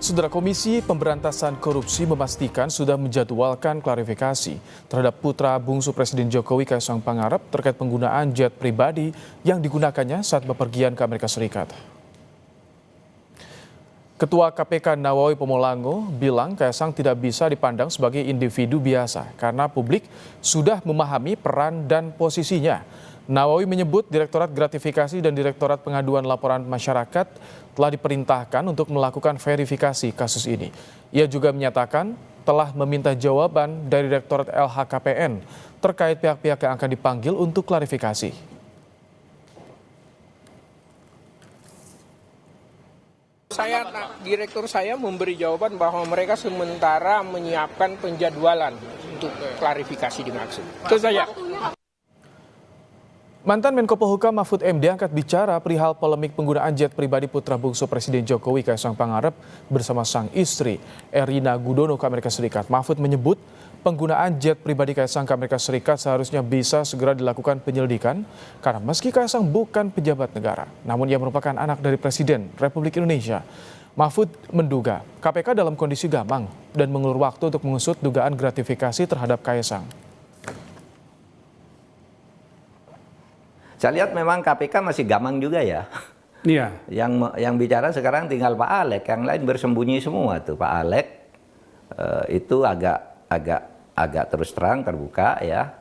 Saudara, Komisi Pemberantasan Korupsi memastikan sudah menjadwalkan klarifikasi terhadap putra bungsu Presiden Jokowi Kaisang Pangarep terkait penggunaan jet pribadi yang digunakannya saat bepergian ke Amerika Serikat. Ketua KPK Nawawi Pomolango bilang Kaisang tidak bisa dipandang sebagai individu biasa karena publik sudah memahami peran dan posisinya. Nawawi menyebut Direktorat Gratifikasi dan Direktorat Pengaduan Laporan Masyarakat telah diperintahkan untuk melakukan verifikasi kasus ini. Ia juga menyatakan telah meminta jawaban dari Direktorat LHKPN terkait pihak-pihak yang akan dipanggil untuk klarifikasi. Direktur saya memberi jawaban bahwa mereka sementara menyiapkan penjadwalan untuk klarifikasi dimaksud. Itu saja. Mantan Menko Polhukam Mahfud MD angkat bicara perihal polemik penggunaan jet pribadi putra bungsu Presiden Jokowi Kaisang Pangarep bersama sang istri Erina Gudono ke Amerika Serikat. Mahfud menyebut penggunaan jet pribadi Kaisang ke Amerika Serikat seharusnya bisa segera dilakukan penyelidikan karena meski Kaisang bukan pejabat negara, namun ia merupakan anak dari Presiden Republik Indonesia. Mahfud menduga KPK dalam kondisi gamang dan mengulur waktu untuk mengusut dugaan gratifikasi terhadap Kaisang. Saya lihat memang KPK masih gamang juga ya. Iya. Yang bicara sekarang tinggal Pak Alek, yang lain bersembunyi semua tuh. Pak Alek itu agak terus terang terbuka ya.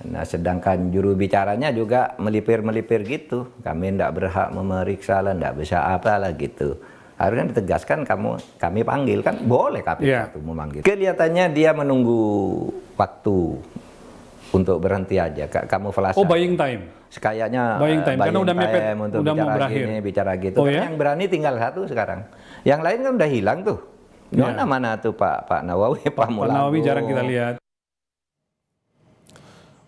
Nah, sedangkan juru bicaranya juga melipir-melipir gitu. Kami tidak berhak memeriksa lah, tidak bisa apalah gitu. Harusnya ditegaskan kami panggil, kan boleh KPK itu memanggil. Kelihatannya dia menunggu waktu untuk berhenti aja. Kamuflase. Oh, buying time. Kayaknya buying time karena udah mepet, untuk udah bicara mau berakhir. gini, bicara gitu. Oh, ya? Yang berani tinggal satu sekarang. Yang lain kan udah hilang tuh. Mana tuh Pak Nawawi, Pak Pomolango. Nawawi jarang kita lihat.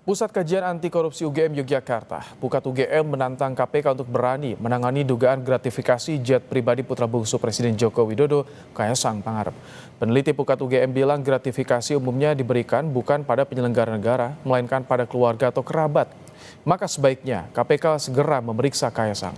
Pusat Kajian Anti Korupsi UGM Yogyakarta, Pukat UGM menantang KPK untuk berani menangani dugaan gratifikasi jet pribadi putra bungsu Presiden Joko Widodo, Kaisang Pangarep. Peneliti Pukat UGM bilang gratifikasi umumnya diberikan bukan pada penyelenggara negara, melainkan pada keluarga atau kerabat. Maka sebaiknya KPK segera memeriksa Kaisang.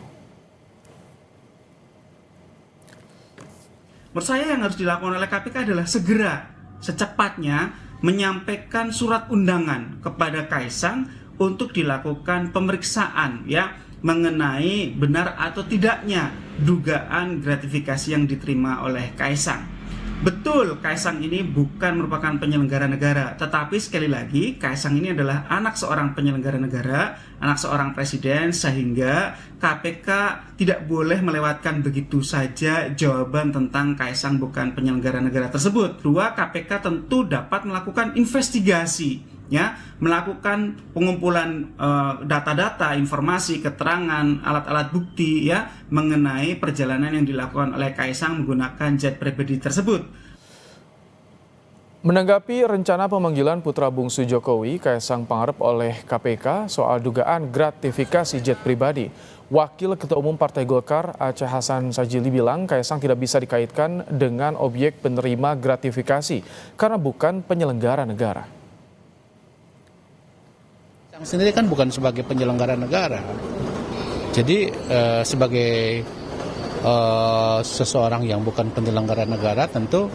Menurut saya yang harus dilakukan oleh KPK adalah segera, secepatnya menyampaikan surat undangan kepada Kaisang untuk dilakukan pemeriksaan ya mengenai benar atau tidaknya dugaan gratifikasi yang diterima oleh Kaisang. Betul, Kaisang ini bukan merupakan penyelenggara negara, tetapi sekali lagi Kaisang ini adalah anak seorang penyelenggara negara, anak seorang presiden, sehingga KPK tidak boleh melewatkan begitu saja jawaban tentang Kaisang bukan penyelenggara negara tersebut. Dua, KPK tentu dapat melakukan investigasi, ya, melakukan pengumpulan data-data, informasi, keterangan, alat-alat bukti ya mengenai perjalanan yang dilakukan oleh Kaisang menggunakan jet pribadi tersebut. Menanggapi rencana pemanggilan putra bungsu Jokowi Kaisang Pangarep oleh KPK soal dugaan gratifikasi jet pribadi, Wakil Ketua Umum Partai Golkar Aceh Hasan Sajili bilang Kaisang tidak bisa dikaitkan dengan objek penerima gratifikasi karena bukan penyelenggara negara. Sendiri kan bukan sebagai penyelenggara negara, jadi sebagai seseorang yang bukan penyelenggara negara tentu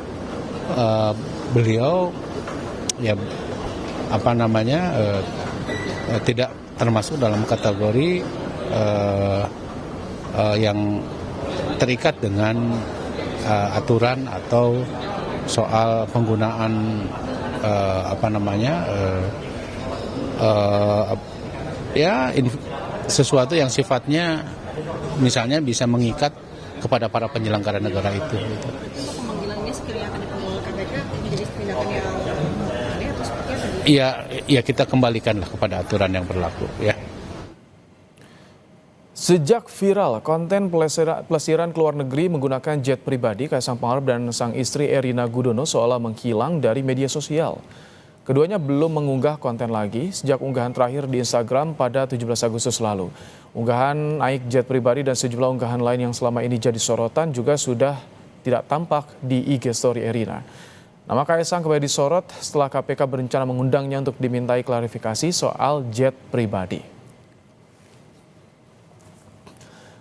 beliau ya tidak termasuk dalam kategori yang terikat dengan aturan atau soal penggunaan sesuatu yang sifatnya misalnya bisa mengikat kepada para penyelenggara negara itu. Pemanggilannya sekiranya akan dipanggil KPK menjadi tindakan yang aneh atau seperti apa? Iya, kita kembalikanlah kepada aturan yang berlaku. Ya. Sejak viral konten pelesiran ke luar negeri menggunakan jet pribadi, Kaisang Pangarep dan sang istri Erina Gudono seolah menghilang dari media sosial. Keduanya belum mengunggah konten lagi sejak unggahan terakhir di Instagram pada 17 Agustus lalu. Unggahan naik jet pribadi dan sejumlah unggahan lain yang selama ini jadi sorotan juga sudah tidak tampak di IG Story Erina. Nama Kaisang kembali disorot setelah KPK berencana mengundangnya untuk dimintai klarifikasi soal jet pribadi.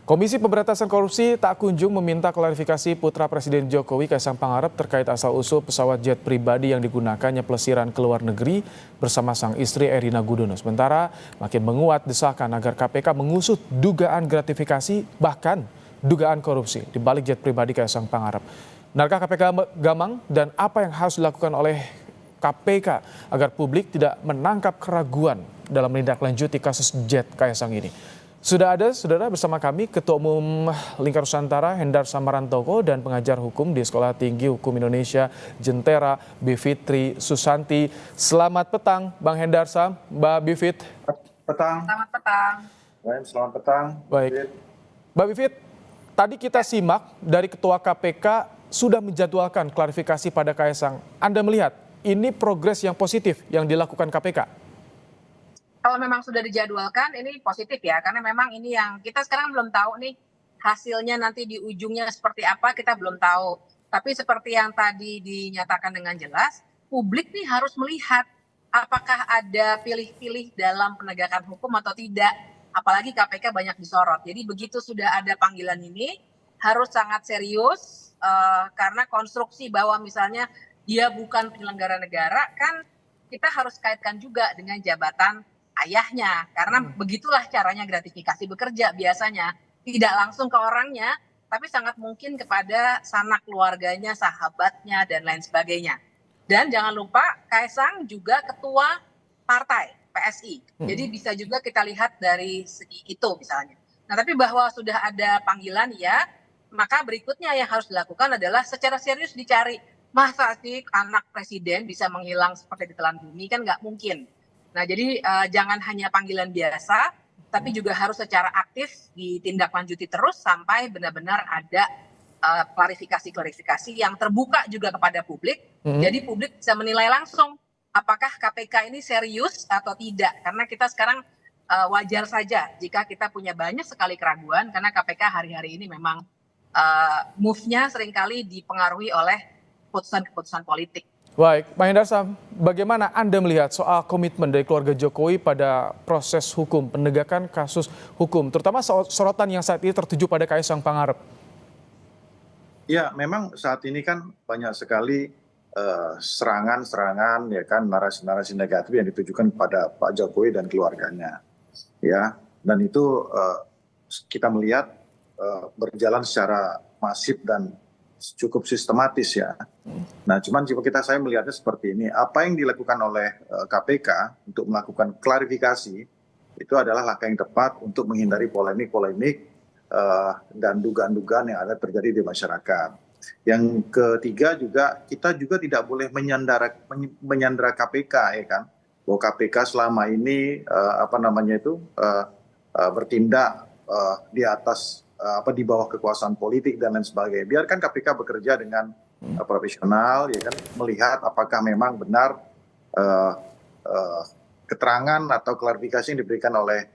Komisi Pemberantasan Korupsi tak kunjung meminta klarifikasi putra Presiden Jokowi Kaisang Pangarep terkait asal-usul pesawat jet pribadi yang digunakannya pelesiran ke luar negeri bersama sang istri Erina Gudono. Sementara makin menguat desakan agar KPK mengusut dugaan gratifikasi bahkan dugaan korupsi di balik jet pribadi Kaisang Pangarep. Benarkah KPK gamang dan apa yang harus dilakukan oleh KPK agar publik tidak menangkap keraguan dalam menindaklanjuti kasus jet Kaisang ini? Sudah ada, saudara, bersama kami Ketua Umum Lingkar Nusantara Hendar Samarantoko dan pengajar hukum di Sekolah Tinggi Hukum Indonesia Jentera, Bivitri Susanti. Selamat petang, Bang Hendar Sam, Mbak Bivit. Petang. Selamat petang. Baik, selamat petang. Baik. Mbak Bivit, tadi kita simak dari Ketua KPK sudah menjadwalkan klarifikasi pada Kaisang. Anda melihat ini progres yang positif yang dilakukan KPK? Kalau memang sudah dijadwalkan ini positif ya, karena memang ini yang kita sekarang belum tahu nih hasilnya nanti di ujungnya seperti apa, kita belum tahu. Tapi seperti yang tadi dinyatakan dengan jelas, publik nih harus melihat apakah ada pilih-pilih dalam penegakan hukum atau tidak. Apalagi KPK banyak disorot. Jadi begitu sudah ada panggilan ini harus sangat serius karena konstruksi bahwa misalnya dia bukan penyelenggara negara kan kita harus kaitkan juga dengan jabatan ayahnya, karena begitulah caranya gratifikasi bekerja biasanya, tidak langsung ke orangnya, tapi sangat mungkin kepada sanak keluarganya, sahabatnya, dan lain sebagainya. Dan jangan lupa Kaisang juga ketua partai PSI, jadi bisa juga kita lihat dari segi itu misalnya. Nah tapi bahwa sudah ada panggilan ya, maka berikutnya yang harus dilakukan adalah secara serius dicari, masa sih anak presiden bisa menghilang seperti ditelan bumi, kan nggak mungkin. Nah jadi jangan hanya panggilan biasa, tapi juga harus secara aktif ditindaklanjuti terus sampai benar-benar ada klarifikasi-klarifikasi yang terbuka juga kepada publik. Jadi publik bisa menilai langsung apakah KPK ini serius atau tidak. Karena kita sekarang wajar saja jika kita punya banyak sekali keraguan, karena KPK hari-hari ini memang move-nya seringkali dipengaruhi oleh keputusan-keputusan politik. Baik, Pak Hendar Sam, bagaimana Anda melihat soal komitmen dari keluarga Jokowi pada proses hukum, penegakan kasus hukum, terutama sorotan yang saat ini tertuju pada Kaisang Pangarep? Ya, memang saat ini kan banyak sekali serangan-serangan, ya kan, narasi-narasi negatif yang ditujukan pada Pak Jokowi dan keluarganya, ya. Dan itu kita melihat berjalan secara masif dan cukup sistematis ya. Nah, cuman saya melihatnya seperti ini. Apa yang dilakukan oleh KPK untuk melakukan klarifikasi itu adalah langkah yang tepat untuk menghindari polemik-polemik dan dugaan-dugaan yang ada terjadi di masyarakat. Yang ketiga juga kita juga tidak boleh menyandera KPK ya kan. Bahwa KPK selama ini bertindak di atas di bawah kekuasaan politik dan lain sebagainya. Biarkan KPK bekerja dengan profesional, ya kan, melihat apakah memang benar keterangan atau klarifikasi yang diberikan oleh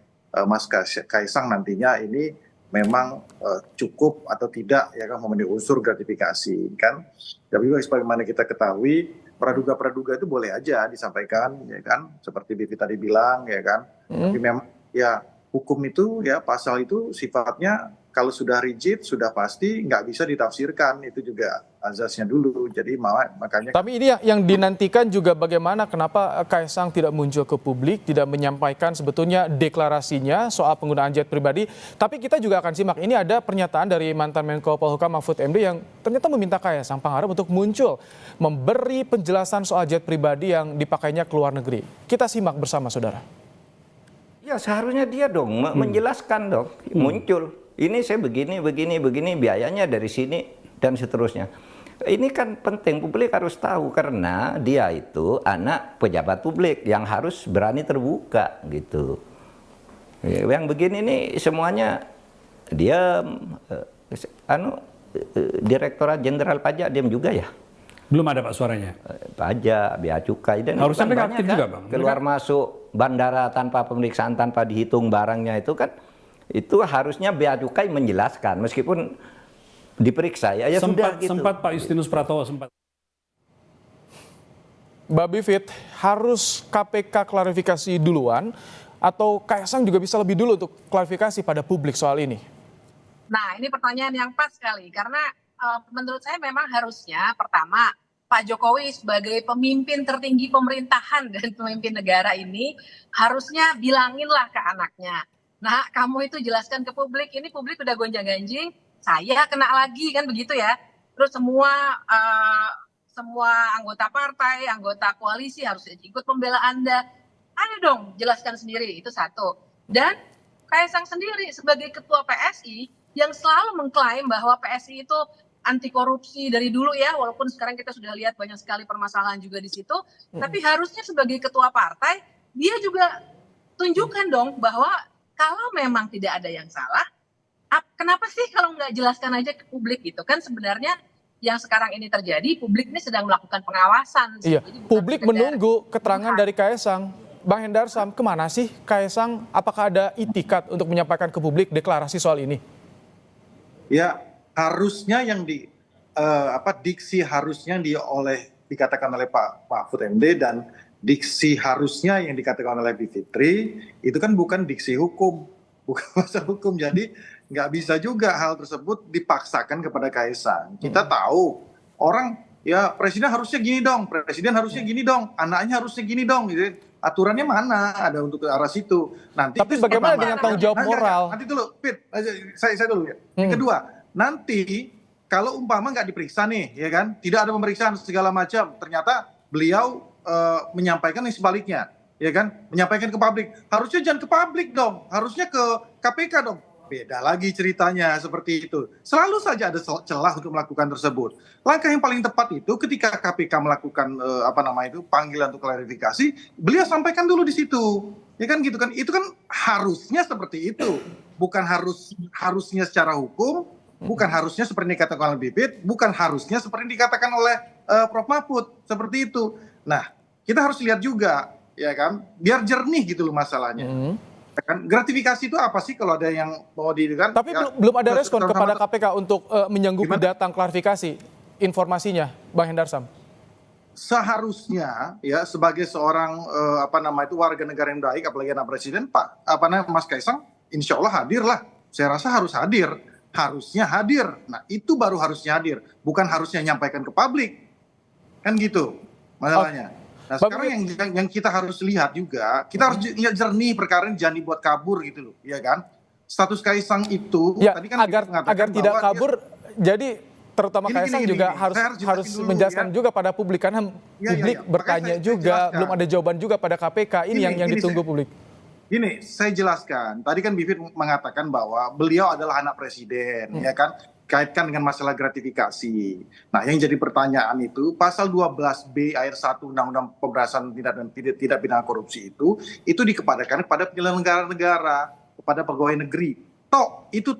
Mas Kaisang nantinya ini memang cukup atau tidak, ya kan, memenuhi unsur gratifikasi, kan. Tapi juga sebagaimana kita ketahui, praduga-praduga itu boleh aja disampaikan, ya kan, seperti Bivi tadi bilang, ya kan. Tapi memang ya hukum itu ya pasal itu sifatnya kalau sudah rigid, sudah pasti nggak bisa ditafsirkan, itu juga azasnya dulu. Jadi makanya. Tapi ini yang dinantikan juga bagaimana kenapa Kaisang tidak muncul ke publik, tidak menyampaikan sebetulnya deklarasinya soal penggunaan jet pribadi. Tapi kita juga akan simak, ini ada pernyataan dari mantan Menko Polhukam Mahfud MD yang ternyata meminta Kaisang Pangarep untuk muncul, memberi penjelasan soal jet pribadi yang dipakainya ke luar negeri. Kita simak bersama, saudara. Ya seharusnya dia dong menjelaskan dong, muncul. Ini saya begini, biayanya dari sini, dan seterusnya. Ini kan penting, publik harus tahu, karena dia itu anak pejabat publik yang harus berani terbuka, gitu. Yang begini nih semuanya, dia, Direktorat Jenderal Pajak, diam juga ya? Belum ada Pak suaranya? Pajak, bea cukai, dan harus sampai banyak aktif kan? juga Bang. Keluar masuk bandara tanpa pemeriksaan, tanpa dihitung barangnya itu kan, itu harusnya bea cukai menjelaskan meskipun diperiksa ya sudah gitu. Sempat Pak Justinus Pratowo sempat. Mbak Bivit, harus KPK klarifikasi duluan atau Kaisang juga bisa lebih dulu untuk klarifikasi pada publik soal ini? Nah, ini pertanyaan yang pas sekali karena menurut saya memang harusnya pertama Pak Jokowi sebagai pemimpin tertinggi pemerintahan dan pemimpin negara ini harusnya bilanginlah ke anaknya. Nah, kamu itu jelaskan ke publik, ini publik udah gonjang-ganjing, saya kena lagi kan begitu ya. Terus semua anggota partai, anggota koalisi harus ikut membela Anda. Ayo dong, jelaskan sendiri, itu satu. Dan Kaisang sendiri sebagai ketua PSI yang selalu mengklaim bahwa PSI itu anti korupsi dari dulu ya, walaupun sekarang kita sudah lihat banyak sekali permasalahan juga di situ, tapi harusnya sebagai ketua partai, dia juga tunjukkan dong bahwa kalau memang tidak ada yang salah, kenapa sih kalau nggak jelaskan aja ke publik gitu kan sebenarnya yang sekarang ini terjadi, publik ini sedang melakukan pengawasan. Iya, Jadi publik menunggu keterangan Bukan. dari Kaisang. Bang Hendar Sam, kemana sih Kaisang? Apakah ada itikat untuk menyampaikan ke publik deklarasi soal ini? Ya, harusnya yang diksi harusnya dikatakan oleh Pak Mahfud MD dan diksi harusnya yang dikatakan oleh Bu Fitri itu kan bukan diksi hukum, bukan pasal hukum. Jadi nggak bisa juga hal tersebut dipaksakan kepada Kaisang. Kita tahu orang ya presiden harusnya gini dong, presiden harusnya gini dong, anaknya harusnya gini dong. Gitu. Aturannya mana ada untuk ke arah situ. Nanti tapi bagaimana dengan tanggung jawab moral? Nanti dulu, Pit, saya dulu ya. Yang kedua, nanti kalau umpama nggak diperiksa nih, ya kan, tidak ada pemeriksaan segala macam, ternyata beliau menyampaikan yang sebaliknya, ya kan, menyampaikan ke publik. Harusnya jangan ke publik dong, harusnya ke KPK dong. Beda lagi ceritanya seperti itu. Selalu saja ada celah untuk melakukan tersebut. Langkah yang paling tepat itu ketika KPK melakukan panggilan untuk klarifikasi, beliau sampaikan dulu di situ. Ya kan gitu kan. Itu kan harusnya seperti itu. Bukan harusnya secara hukum, bukan harusnya seperti yang dikatakan oleh Bibit, bukan harusnya seperti yang dikatakan oleh Prof Mahfud, seperti itu. Nah, kita harus lihat juga, ya kan, biar jernih gitu loh masalahnya. Kan gratifikasi itu apa sih kalau ada yang mau dilakukan? Tapi belum ada respon kepada KPK untuk menyanggupi datang klarifikasi informasinya, Bang Hendar Sam. Seharusnya ya sebagai seorang warga negara yang baik, apalagi anak presiden, Mas Kaisang, insya Allah hadir lah. Saya rasa harus hadir, harusnya hadir. Nah itu baru harusnya hadir, bukan harusnya nyampaikan ke publik, kan gitu masalahnya. Nah sekarang yang kita harus lihat juga, kita harus lihat jernih perkara ini, jangan dibuat kabur gitu loh, ya kan? Status Kaisang itu ya, tadi kan agar tidak kabur, jadi terutama Kaisang juga harus menjelaskan juga pada publik karena publik bertanya juga, belum ada jawaban juga pada KPK. Ini yang ditunggu publik. Gini, saya jelaskan. Tadi kan Bivit mengatakan bahwa beliau adalah anak presiden, ya kan? Kaitkan dengan masalah gratifikasi. Nah, yang jadi pertanyaan itu pasal 12B ayat 1 Undang-Undang Pemberantasan Tindak Pidana Korupsi itu dikepada penyelenggara negara, kepada pegawai negeri. Itu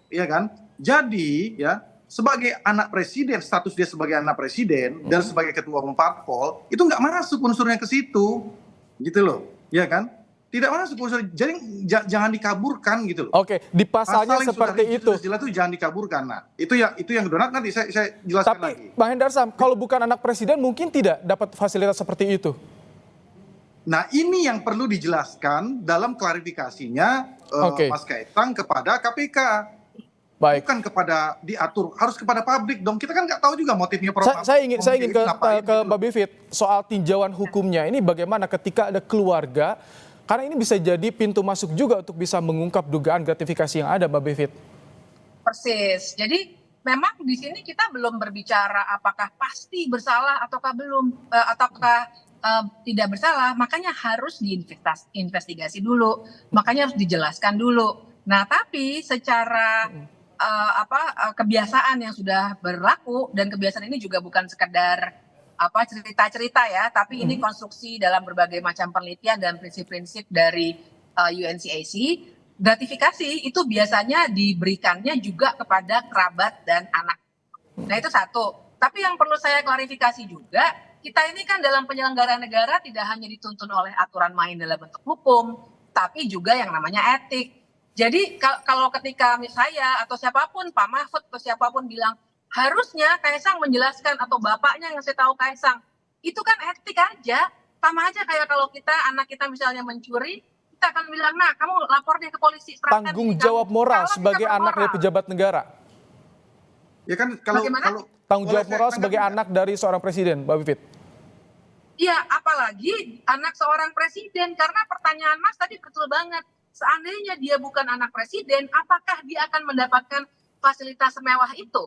ya kan? Jadi, ya, sebagai anak presiden, status dia sebagai anak presiden dan sebagai ketua umum parpol, itu nggak masuk unsurnya ke situ. Gitu loh, ya kan? Tidak masuk unsur, jadi jangan dikaburkan gitu loh. Oke, di pasalnya seperti itu. Jelas itu jangan dikaburkan. Nah, itu yang donat nanti saya jelaskan lagi. Tapi Bang Hendar Sam, kalau bukan anak presiden mungkin tidak dapat fasilitas seperti itu. Nah, ini yang perlu dijelaskan dalam klarifikasinya Mas Kaisang kepada KPK. Baik. Bukan diatur, harus kepada publik dong. Kita kan nggak tahu juga motifnya Prof. Saya ingin ke Mbak Bivit soal tinjauan hukumnya ini, bagaimana ketika ada keluarga, karena ini bisa jadi pintu masuk juga untuk bisa mengungkap dugaan gratifikasi yang ada, Mbak Bivit. Persis. Jadi memang di sini kita belum berbicara apakah pasti bersalah ataukah belum tidak bersalah. Makanya harus diinvestigasi dulu. Makanya harus dijelaskan dulu. Nah, tapi secara kebiasaan yang sudah berlaku, dan kebiasaan ini juga bukan sekedar cerita-cerita ya, tapi ini konstruksi dalam berbagai macam penelitian dan prinsip-prinsip dari UNCAC. Gratifikasi itu biasanya diberikannya juga kepada kerabat dan anak. Nah itu satu. Tapi yang perlu saya klarifikasi juga, kita ini kan dalam penyelenggaraan negara tidak hanya dituntun oleh aturan main dalam bentuk hukum, tapi juga yang namanya etik. Jadi kalau ketika saya atau siapapun, Pak Mahfud atau siapapun bilang, harusnya Kaisang menjelaskan atau bapaknya ngasih tahu Kaisang. Itu kan etik aja. Sama aja kayak kalau anak kita misalnya mencuri, kita akan bilang, nah kamu lapor deh ke polisi. serahkan Tanggung diri kamu." jawab moral Kalau sebagai kita anak dari bermoral. pejabat negara. Ya kan kalau Bagaimana? Tanggung boleh jawab saya moral tanggapi sebagai nggak? anak dari seorang presiden, Mbak Bivit. Iya, apalagi anak seorang presiden. Karena pertanyaan Mas tadi betul banget. Seandainya dia bukan anak presiden, apakah dia akan mendapatkan fasilitas semewah itu?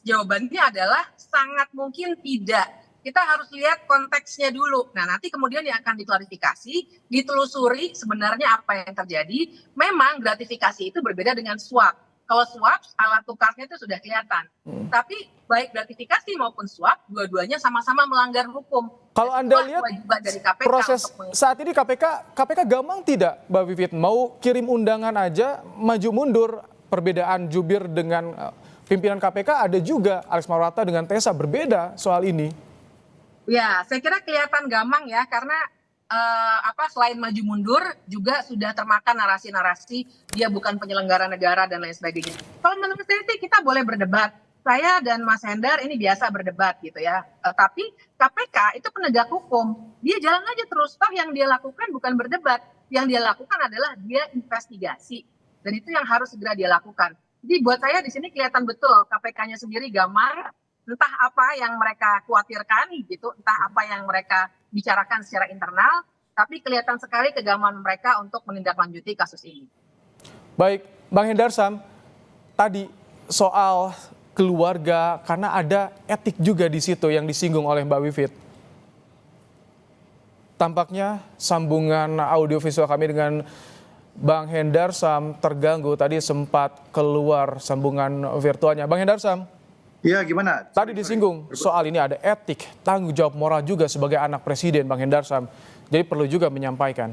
Jawabannya adalah sangat mungkin tidak. Kita harus lihat konteksnya dulu. Nah, nanti kemudian yang akan diklarifikasi, ditelusuri sebenarnya apa yang terjadi. Memang gratifikasi itu berbeda dengan suap. Kalau suap, alat tukarnya itu sudah kelihatan. Tapi baik gratifikasi maupun suap, dua-duanya sama-sama melanggar hukum. Kalau Anda Itulah lihat kewajiban dari KPK proses untuk saat ini KPK gampang tidak, Mbak Vivit? Mau kirim undangan aja, maju mundur. Perbedaan jubir dengan pimpinan KPK ada juga. Alex Marwata dengan Tessa berbeda soal ini. Ya, saya kira kelihatan gampang ya, karena selain maju mundur juga sudah termakan narasi-narasi dia bukan penyelenggara negara dan lain sebagainya. Kalau menurut saya sih kita boleh berdebat. Saya dan Mas Hendar ini biasa berdebat gitu ya. Tapi KPK itu penegak hukum. Dia jalan aja terus. Toh yang dia lakukan bukan berdebat. Yang dia lakukan adalah dia investigasi. Dan itu yang harus segera dia lakukan. Jadi buat saya di sini kelihatan betul KPK-nya sendiri gamar. Entah apa yang mereka khawatirkan gitu, entah apa yang mereka bicarakan secara internal, tapi kelihatan sekali kegaman mereka untuk menindaklanjuti kasus ini. Baik, Bang Hendarsam, tadi soal keluarga, karena ada etik juga di situ yang disinggung oleh Mbak Vivit. Tampaknya sambungan audiovisual kami dengan Bang Hendarsam terganggu, tadi sempat keluar sambungan virtualnya. Bang Hendarsam. Iya, gimana? Tadi disinggung soal ini ada etik, tanggung jawab moral juga sebagai anak presiden, Bang Hendarsam. Jadi perlu juga menyampaikan.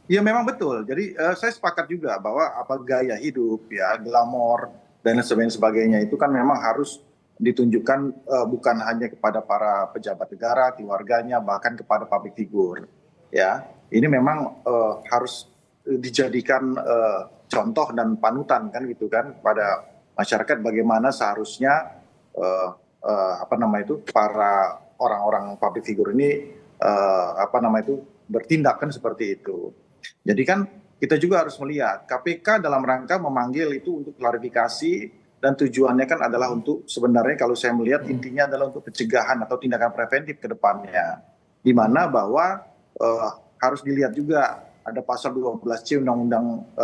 Iya, memang betul. Jadi saya sepakat juga bahwa apa gaya hidup, ya, glamor dan lain sebagainya itu kan memang harus ditunjukkan bukan hanya kepada para pejabat negara, keluarganya, bahkan kepada public figure. Ya, ini memang harus dijadikan contoh dan panutan kan gitu kan pada masyarakat bagaimana seharusnya para orang-orang public figure ini bertindak kan seperti itu. Jadi kan kita juga harus melihat KPK dalam rangka memanggil itu untuk klarifikasi dan tujuannya kan adalah untuk sebenarnya kalau saya melihat intinya adalah untuk pencegahan atau tindakan preventif ke depannya. Di mana bahwa harus dilihat juga ada pasal 12C Undang-Undang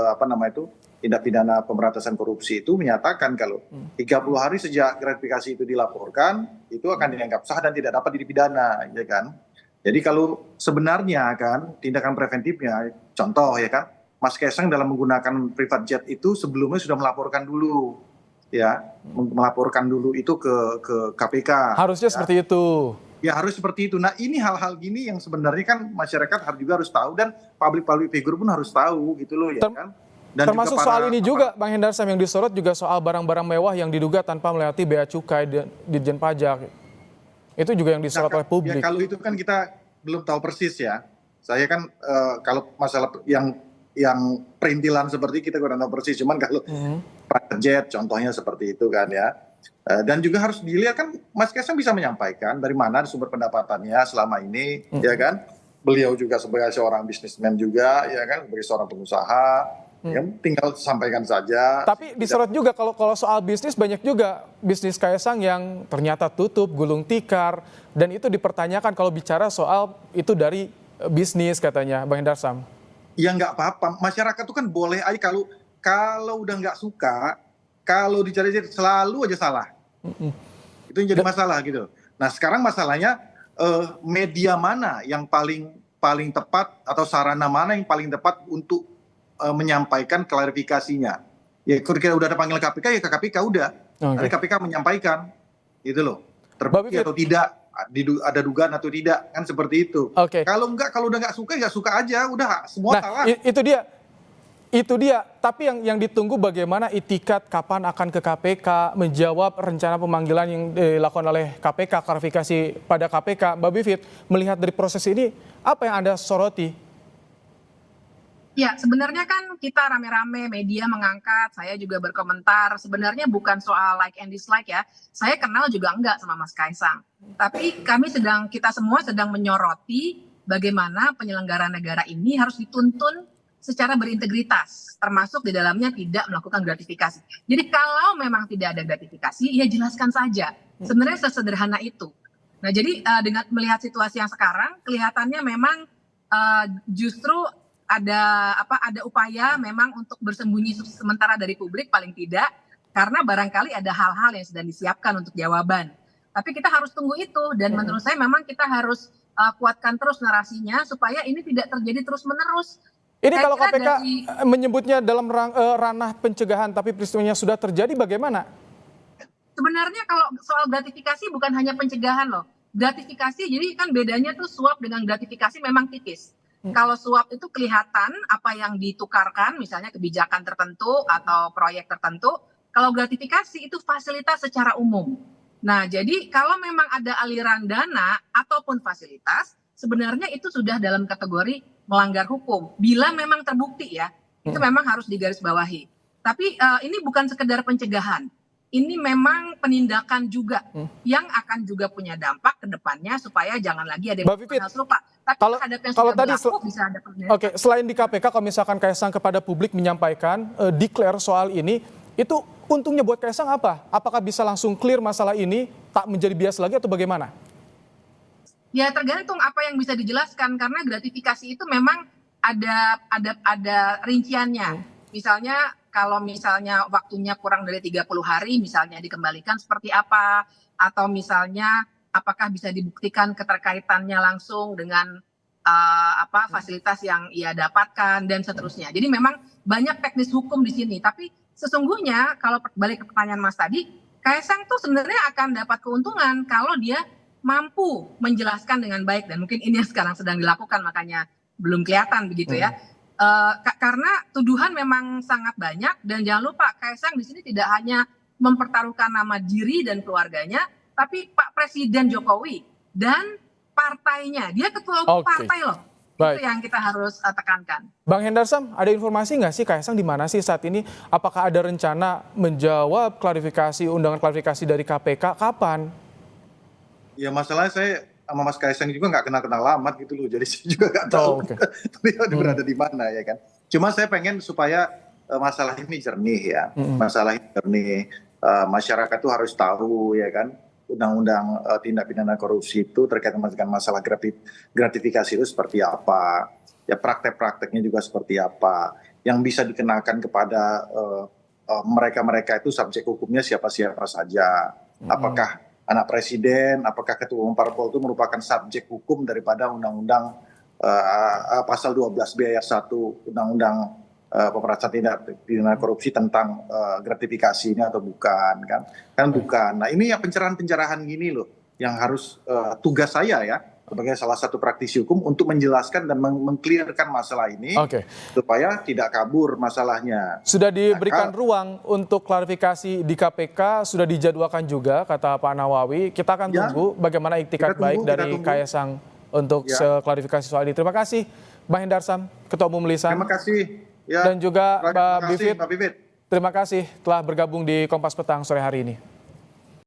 tindak pidana pemberantasan korupsi itu menyatakan kalau 30 hari sejak gratifikasi itu dilaporkan itu akan dianggap sah dan tidak dapat dipidana, ya kan? Jadi kalau sebenarnya kan tindakan preventifnya, contoh ya kan, Mas Kaisang dalam menggunakan private jet itu sebelumnya sudah melaporkan dulu, ya, melaporkan dulu itu ke KPK. Harusnya ya, seperti itu. Ya harus seperti itu. Nah ini hal-hal gini yang sebenarnya kan masyarakat juga harus tahu dan public figure pun harus tahu gitu loh ya kan. Dan termasuk soal ini juga Bang Hendarsam yang disorot juga soal barang-barang mewah yang diduga tanpa melewati bea cukai dan Ditjen Pajak. Itu juga yang disorot oleh publik. Ya, kalau itu kan kita belum tahu persis ya. Saya kan kalau masalah yang perintilan seperti kita kurang tahu persis. Cuman kalau private jet contohnya seperti itu kan ya. Dan juga harus dilihat kan Mas Kaisang bisa menyampaikan dari mana sumber pendapatannya selama ini, ya kan. Beliau juga sebagai seorang bisnismen juga, ya kan, sebagai seorang pengusaha. Ya, tinggal sampaikan saja. Tapi disorot juga kalau soal bisnis banyak juga bisnis Kaisang yang ternyata tutup, gulung tikar, dan itu dipertanyakan kalau bicara soal itu dari bisnis katanya, Bang Hendarsam. Ya nggak apa-apa, masyarakat itu kan boleh aja kalau udah nggak suka, kalau dicari selalu aja salah. Itu yang jadi masalah gitu. Nah sekarang masalahnya media mana yang paling tepat atau sarana mana yang paling tepat untuk menyampaikan klarifikasinya. Ya kalau kita udah ada panggil KPK ya ke KPK udah. Nanti KPK menyampaikan gitu loh. Terbukti atau tidak, ada dugaan atau tidak, kan seperti itu. Kalau udah nggak suka aja, udah semua salah. Itu dia. Tapi yang ditunggu bagaimana itikat kapan akan ke KPK menjawab rencana pemanggilan yang dilakukan oleh KPK, klarifikasi pada KPK. Mbak Bivit, melihat dari proses ini, apa yang Anda soroti? Ya, sebenarnya kan kita rame-rame media mengangkat, saya juga berkomentar, sebenarnya bukan soal like and dislike ya, saya kenal juga enggak sama Mas Kaisang. Tapi kita semua sedang menyoroti bagaimana penyelenggara negara ini harus dituntun secara berintegritas, termasuk di dalamnya tidak melakukan gratifikasi. Jadi kalau memang tidak ada gratifikasi, ya jelaskan saja. Sebenarnya sesederhana itu. Nah, jadi dengan melihat situasi yang sekarang, kelihatannya memang justru ada upaya memang untuk bersembunyi sementara dari publik paling tidak, karena barangkali ada hal-hal yang sedang disiapkan untuk jawaban. Tapi kita harus tunggu itu, dan menurut saya memang kita harus kuatkan terus narasinya supaya ini tidak terjadi terus-menerus. Ini kalau KPK menyebutnya dalam ranah pencegahan, tapi peristiwanya sudah terjadi, bagaimana? Sebenarnya kalau soal gratifikasi bukan hanya pencegahan loh. Gratifikasi, jadi kan bedanya tuh suap dengan gratifikasi memang tipis. Kalau suap itu kelihatan apa yang ditukarkan, misalnya kebijakan tertentu atau proyek tertentu. Kalau gratifikasi itu fasilitas secara umum. Nah, jadi kalau memang ada aliran dana ataupun fasilitas, sebenarnya itu sudah dalam kategori melanggar hukum. Bila memang terbukti ya, itu memang harus digarisbawahi. Tapi ini bukan sekedar pencegahan. Ini memang penindakan juga yang akan juga punya dampak ke depannya supaya jangan lagi ada yang hal serupa. Tapi terhadap yang sudah berlaku bisa ada penindakan. Oke, selain di KPK, kalau misalkan Kaisang kepada publik menyampaikan, declare soal ini, itu untungnya buat Kaisang apa? Apakah bisa langsung clear masalah ini, tak menjadi bias lagi atau bagaimana? Ya tergantung apa yang bisa dijelaskan, karena gratifikasi itu memang ada rinciannya. Misalnya kalau misalnya waktunya kurang dari 30 hari misalnya dikembalikan seperti apa, atau misalnya apakah bisa dibuktikan keterkaitannya langsung dengan fasilitas yang ia dapatkan dan seterusnya. Jadi memang banyak teknis hukum di sini, tapi sesungguhnya kalau balik ke pertanyaan Mas tadi, Kaisang tuh sebenarnya akan dapat keuntungan kalau dia mampu menjelaskan dengan baik, dan mungkin ini yang sekarang sedang dilakukan makanya belum kelihatan begitu ya. Karena tuduhan memang sangat banyak, dan jangan lupa Kaisang di sini tidak hanya mempertaruhkan nama diri dan keluarganya, tapi Pak Presiden Jokowi dan partainya. Dia ketua partai loh. Baik. Itu yang kita harus tekankan. Bang Hendarsam, ada informasi nggak sih Kaisang di mana sih saat ini? Apakah ada rencana menjawab undangan klarifikasi dari KPK? Kapan? Ya masalahnya saya sama Mas Kaisang juga nggak kenal amat gitu loh, jadi saya juga nggak tahu beliau berada di mana ya kan. Cuma saya pengen supaya masalah ini jernih ya, masalah ini jernih, masyarakat tuh harus tahu ya kan, undang-undang tindak pidana korupsi itu terkait dengan masalah gratifikasi itu seperti apa, ya praktek-prakteknya juga seperti apa, yang bisa dikenakan kepada mereka-mereka itu subjek hukumnya siapa-siapa saja, apakah anak presiden, apakah ketua umum parpol itu merupakan subjek hukum daripada undang-undang pasal 12B ayat 1 undang-undang pemberantasan tindak pidana korupsi tentang gratifikasi ini atau bukan kan bukan. Nah ini ya pencerahan-pencerahan gini loh yang harus tugas saya ya sebagai salah satu praktisi hukum untuk menjelaskan dan mengklirkan masalah ini supaya tidak kabur masalahnya. Sudah diberikan ruang untuk klarifikasi di KPK, sudah dijadwalkan juga kata Pak Nawawi. Kita akan tunggu bagaimana iktikat baik dari Kaisang untuk klarifikasi soal ini. Terima kasih Bang Hendarsam, Ketua Umum Lisan. Terima kasih. Dan juga Mbak Bivit. Terima kasih telah bergabung di Kompas Petang sore hari ini.